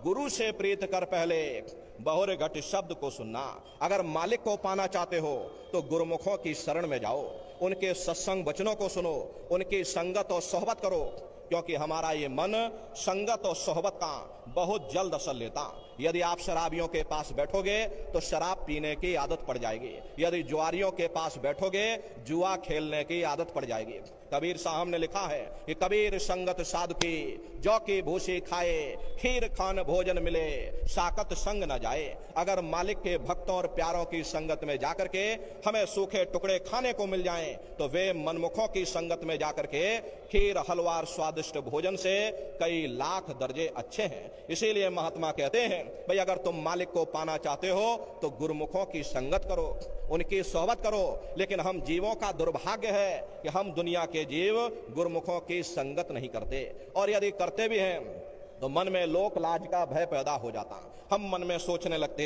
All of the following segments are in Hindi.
गुरु से प्रीत कर पहले बहुर घट शब्द को सुनना। अगर मालिक को पाना चाहते हो तो गुरुमुखों की शरण में जाओ, उनके सत्संग वचनों को सुनो, उनकी संगत और सोहबत करो, क्योंकि हमारा ये मन संगत और सोहबत का बहुत जल्द असर लेता। यदि आप शराबियों के पास बैठोगे तो शराब पीने की आदत पड़ जाएगी, यदि जुआरियों के पास बैठोगे जुआ खेलने की आदत पड़ जाएगी। कबीर साहब ने लिखा है कि कबीर संगत साधु की, जौ की भूसी खाए, खीर खान भोजन मिले, साकत संग न जाए। अगर मालिक के भक्तों और प्यारों की संगत में जाकर के हमें सूखे टुकड़े खाने को मिल जाएं, तो वे मनमुखों की संगत में जाकर के खीर हलवा स्वादिष्ट भोजन से कई लाख दर्जे अच्छे हैं। इसीलिए महात्मा कहते हैं भाई अगर तुम मालिक को पाना चाहते हो तो गुरुमुखों की संगत करो, उनकी सोहबत करो। लेकिन हम जीवों का दुर्भाग्य है कि हम दुनिया के जीव गुरुमुखों की संगत नहीं करते, और यदि करते भी हैं तो मन में लोक लाज का भय पैदा हो जाता। हम मन में सोचने लगते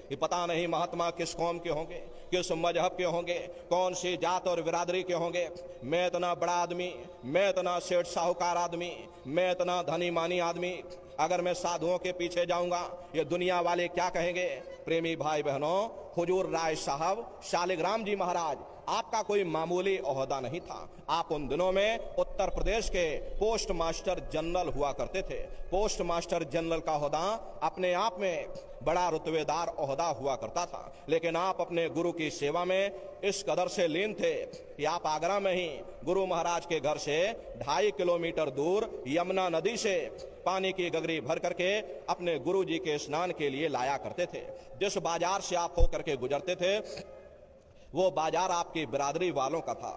कि पता नहीं महात्मा किस कौम के होंगे, किस मजहब के होंगे, कौन सी जात और बिरादरी के होंगे। मैं इतना बड़ा आदमी, मैं इतना सेठ साहूकार आदमी, मैं इतना धनी मानी आदमी, अगर मैं साधुओं के पीछे जाऊंगा ये दुनिया वाले क्या कहेंगे। प्रेमी भाई बहनों, हुजूर राय साहब शालिग्राम जी महाराज आपका कोई मामूली ओहदा नहीं था। आप उन दिनों में उत्तर प्रदेश के पोस्ट मास्टर जनरल हुआ करते थे। पोस्ट मास्टर जनरल का ओहदा अपने आप में बड़ा रुतबेदार ओहदा हुआ करता था, लेकिन आप अपने गुरु की सेवा में इस कदर से लीन थे कि आप आगरा में ही गुरु महाराज के घर से 2.5 किलोमीटर दूर यमुना नदी से पानी की गगरी भर करके अपने गुरु जी के स्नान के लिए लाया करते थे। जिस बाजार से आप होकर के गुजरते थे वो बाजार आपकी बिरादरी वालों का था,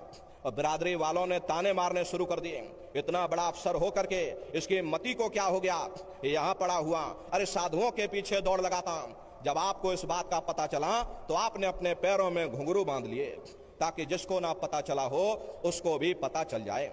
और बिरादरी वालों ने ताने मारने शुरू कर दिए। इतना बड़ा अफसर हो करके इसकी मति को क्या हो गया, यहाँ पड़ा हुआ, अरे साधुओं के पीछे दौड़ लगाता। जब आपको इस बात का पता चला तो आपने अपने पैरों में घुंघरू बांध लिए ताकि जिसको ना पता चला हो उसको भी पता चल जाए।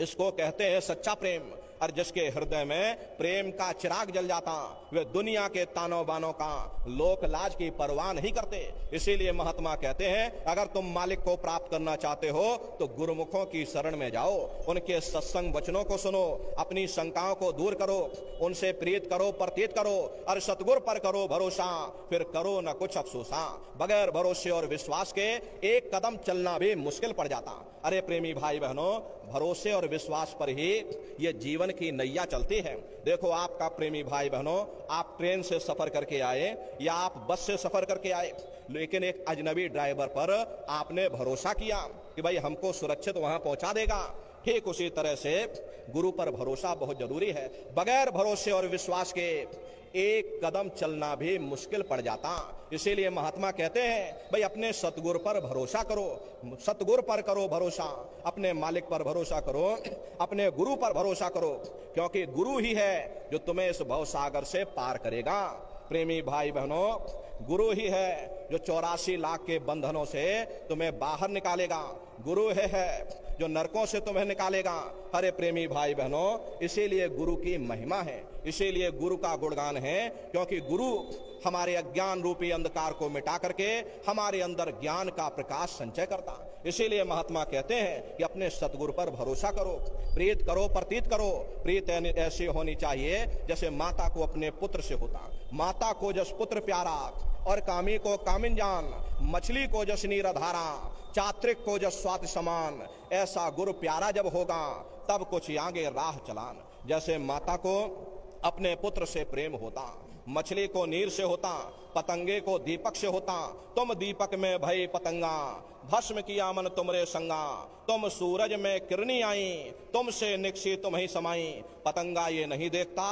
इसको कहते हैं सच्चा प्रेम। और जिसके हृदय में प्रेम का चिराग जल जाता वे दुनिया के तानों बानों का लोक लाज की परवाह नहीं करते। इसीलिए महात्मा कहते हैं अगर तुम मालिक को प्राप्त करना चाहते हो तो गुरुमुखों की शरण में जाओ, उनके सत्संग वचनों को सुनो, अपनी शंकाओं को दूर करो, उनसे प्रीत करो, प्रतीत करो, और सतगुरु पर करो भरोसा, फिर करो न कुछ अफसोसा। बगैर भरोसे और विश्वास के एक कदम चलना भी मुश्किल पड़ जाता। अरे प्रेमी भाई बहनों, भरोसे और विश्वास पर ही ये जीवन की नैया चलती है। देखो आपका प्रेमी भाई बहनों, आप ट्रेन से सफर करके आए या आप बस से सफर करके आए, लेकिन एक अजनबी ड्राइवर पर आपने भरोसा किया कि भाई हमको सुरक्षित वहां पहुंचा देगा। ठीक उसी तरह से गुरु पर भरोसा बहुत जरूरी है। बगैर भरोसे और विश्वास के एक कदम चलना भी मुश्किल पड़ जाता। इसीलिए महात्मा कहते हैं भाई अपने सतगुरु पर भरोसा करो, सतगुरु पर करो भरोसा, अपने मालिक पर भरोसा करो, अपने गुरु पर भरोसा करो, क्योंकि गुरु ही है जो तुम्हें इस भवसागर से पार करेगा। प्रेमी भाई बहनों, गुरु ही है जो 84 लाख के बंधनों से तुम्हें बाहर निकालेगा, गुरु है जो नरकों से तुम्हें निकालेगा। अरे प्रेमी भाई बहनों, इसीलिए गुरु की महिमा है, इसीलिए गुरु का गुणगान है, क्योंकि गुरु हमारे अज्ञान रूपी अंधकार को मिटा करके हमारे अंदर ज्ञान का प्रकाश संचय करता। इसीलिए महात्मा कहते हैं कि अपने सतगुरु पर भरोसा करो, प्रीत करो, प्रतीत करो। प्रीत ऐसी होनी चाहिए जैसे माता को अपने पुत्र से होता। माता को जस पुत्र प्यारा, और कामी को कामिन जान, मछली को जस नीर धारा, चात्रिक को जस स्वाति समान। ऐसा गुरु प्यारा जब होगा तब कुछ आगे राह चलान। जैसे माता को अपने पुत्र से प्रेम होता, मछली को नीर से होता, पतंगे को दीपक से होता। तुम दीपक में भई पतंगा, भस्म किया मन तुमरे संगा। तुम सूरज में किरनी आई, तुमसे निकसी तुम ही समाई। पतंगा ये नहीं देखता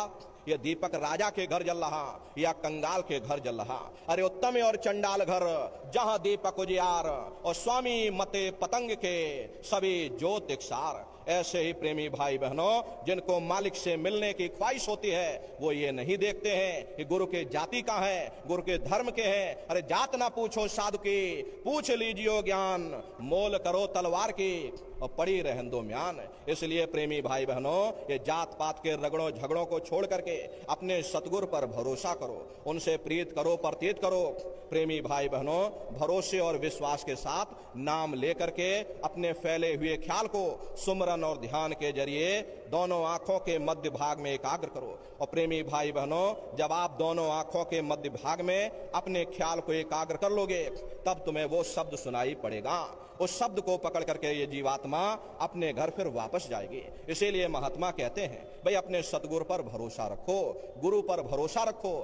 ये दीपक राजा के घर जल रहा या कंगाल के घर जल रहा। अरे उत्तम और चंडाल घर जहां दीपक उजियार, और स्वामी मते पतंग के सभी ज्योत इकसार। ऐसे ही प्रेमी भाई बहनों, जिनको मालिक से मिलने की ख्वाहिश होती है वो ये नहीं देखते हैं कि गुरु के जाति का है, गुरु के धर्म के हैं। अरे जात ना पूछो साधु की, पूछ लीजियो ज्ञान, मोल करो तलवार की और पड़ी रहन दो म्यान। इसलिए प्रेमी भाई बहनों, ये जात पात के रगड़ों झगड़ों को छोड़ करके अपने सतगुरु पर भरोसा करो, उनसे प्रीत करो, प्रतीत करो। प्रेमी भाई बहनों, भरोसे और विश्वास के साथ नाम लेकर के अपने फैले हुए ख्याल को सुमरन सिमरन और ध्यान के जरिए दोनों आंखों के मध्य भाग में एकाग्र करो। और प्रेमी भाई बहनों, जब आप दोनों आंखों के मध्य भाग में अपने ख्याल को एकाग्र कर लोगे, तब तुम्हें वो शब्द सुनाई पड़ेगा। उस शब्द को पकड़ करके ये जीवात्मा अपने घर फिर वापस जाएगी। इसीलिए महात्मा कहते हैं, भाई अपने सतगुरु पर भरोसा रखो, गुरु पर भरोसा रखो।